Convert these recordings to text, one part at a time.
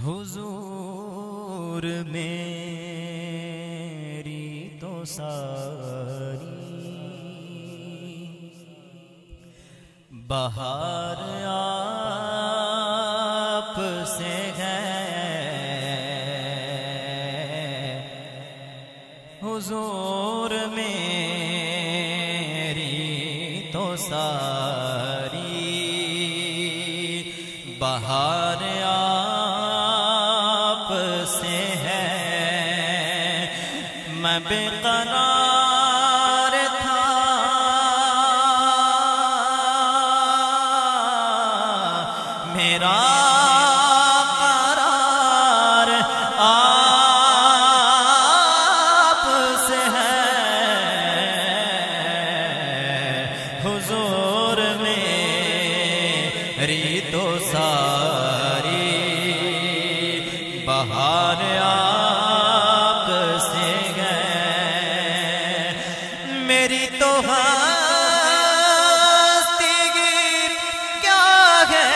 حضور میری تو ساری بہار آپ سے ہے، حضور میری تو ساری بہار آپ سے ہے۔ میں بے قرار تھا، میرا قرار آپ سے ہے، حضور میری تو ساری بہار آپ سے ہے۔ میری تو ہستی کیا ہے،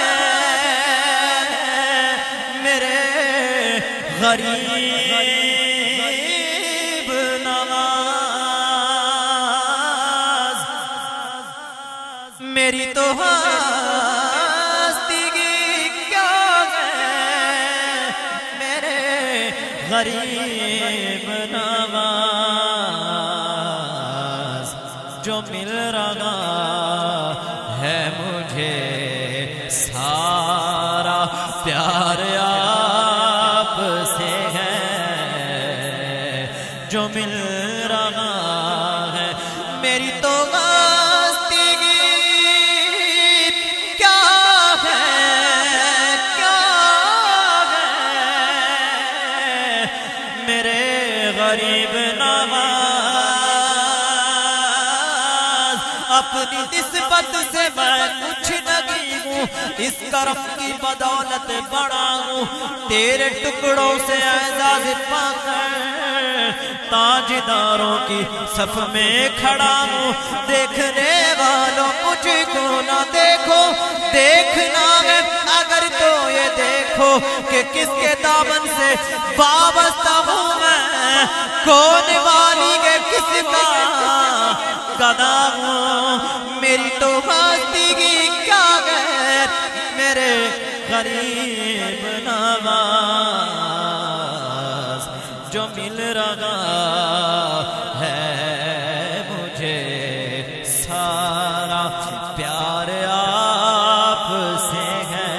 میرے غریب نواز، میری تو ہستی کیا ہے، میرے غریب نواز، جو مل رہا ہے مجھے سارا پیار آپ سے ہے، جو مل رہا ہے۔ میری تو ہستی کیا ہے، کیا ہے، میرے غریب نواز، اپنی نسبت سے میں کچھ نہیں ہوں، اس کرم کی بدولت بڑا ہوں، تیرے ٹکڑوں سے اعزاز پا کر تاجداروں کی صف میں کھڑا ہوں۔ دیکھنے والوں مجھ کو نہ دیکھو، دیکھنا ہے اگر تو یہ دیکھو کہ کس کے دامن سے وابستہ ہوں میں، کون والی کے کس کا گدا ہوں۔ میری تو ہستی کیا ہے، میرے غریب نواز، جو مل رہا ہے مجھے سارا پیار آپ سے ہے۔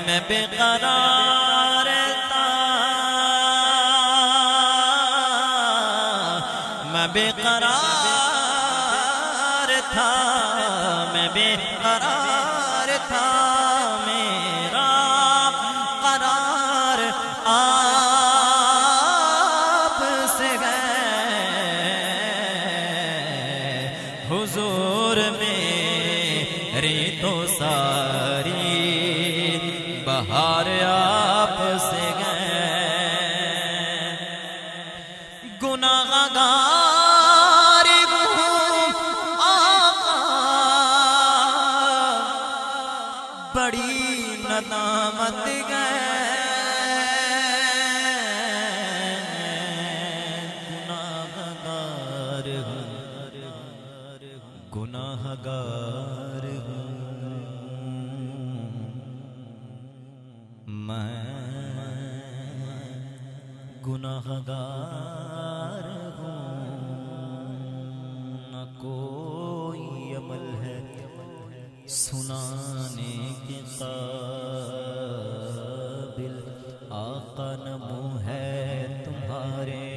میں بے قرار تھا، میں بے قرار تھا، میں بے قرار تھا، میرا قرار آپ سے ہے، حضور میری تو ساری بہار آپ سے ہے۔ گناہ گار ہوں آقا، بڑی ندامت ہے، گناہ گار ہوں، گناہ گار ہوں میں، گناہ گار ہوں، نہ کوئی عمل ہے سنانے کے قابل، آقا نہ منہ ہے تمہارے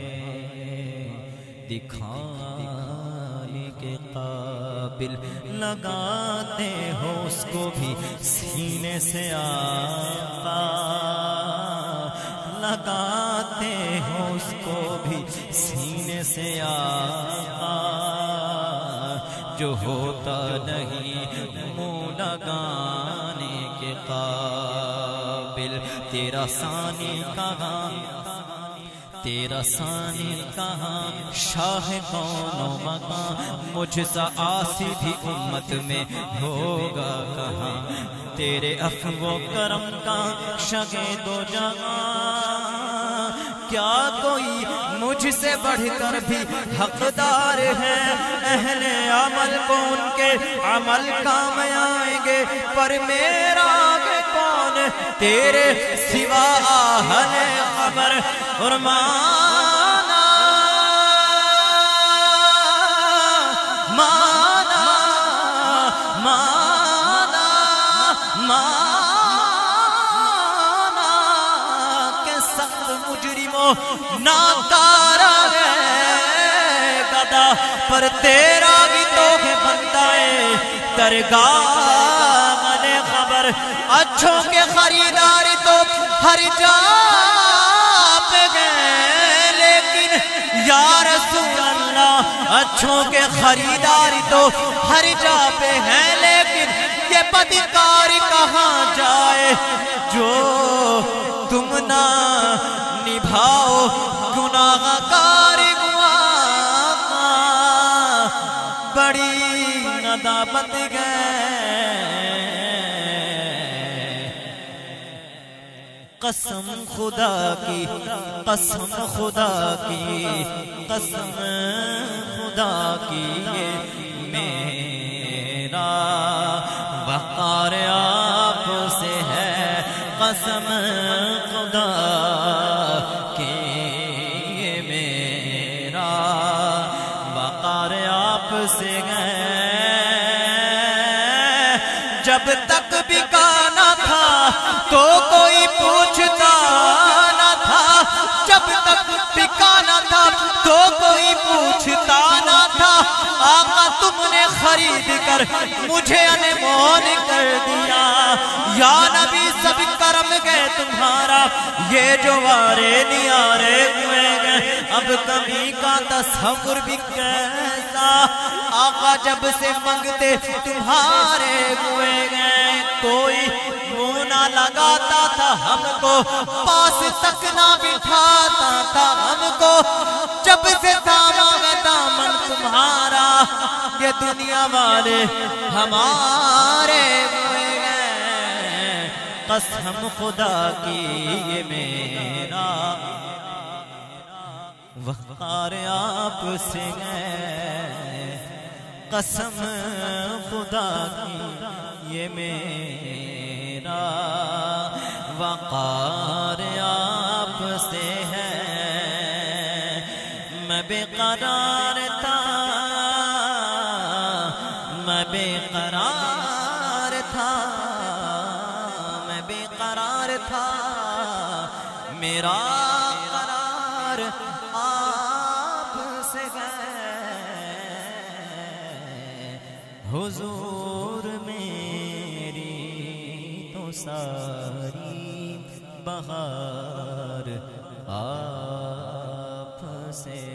دکھانے کے قابل، لگاتے ہو اس کو بھی سینے سے آقا، لگاتے ہو اس کو بھی سینے سے آقا، جو ہوتا نہیں منہ لگانے کے قابل، تیرا ثانی کہاں، تیرا ثانی کہاں شاہ کون و مکان، مجھ سا آسی بھی امت میں ہوگا کہاں، تیرے عفو و کرم کا شگے دو جہاں، کیا کوئی مجھ سے بڑھ کر بھی حقدار ہے، اہل عمل کو ان کے عمل کام آئیں گے، پر میرا آگے کون تیرے سوا اہل خبر اور مانا مانا مانا مانا کہ سخت مجرموں ناکارہ ہے گدا، پر تیرا بھی تو ہے بندہ درگاہ من خبر، اچھوں کے خریدار تو ہر جا پہ گئے، لیکن یا رسول اللہ اچھوں کے خریدار تو ہر جا پہ ہیں، لیکن یہ بدکار کہاں جائے جو تم نہ نبھاؤ گناہ کار گواہ، بڑی ندامت گئے، قسم خدا کی قسم خدا کی قسم خدا کی، میرا وقار آپ سے ہے، قسم خدا کی میرا وقار آپ سے ہے، جب تک بکانا تھا تو کوئی پوچھتا نہ تھا، جب تک بکانا تھا تو کوئی پوچھتا نہ تھا، آقا تم نے خرید کر مجھے انمول کر دیا، یا نبی سب کرم گئے تمہارا، یہ جو وارے نیارے ہوئے گئے، اب کمی کا تصور بھی کیسا، آقا جب سے منگتے تمہارے ہوئے گئے، کوئی منہ نہ لگاتا تھا ہم کو، پاس تک نہ بٹھاتا تھا ہم کو، جب سے تھاما گیا دامن تمہارا، یہ دنیا والے ہمارے ہوئے گئے، قسم خدا کی یہ میرا وقار آپ سے ہے، قسم خدا کی یہ میرا وقار آپ سے ہے، میں بے قرار تھا، میں بے قرار تھا، میں بے قرار تھا، میرا قرار آپ سے ہے، حضور میری تو ساری بہار آپ سے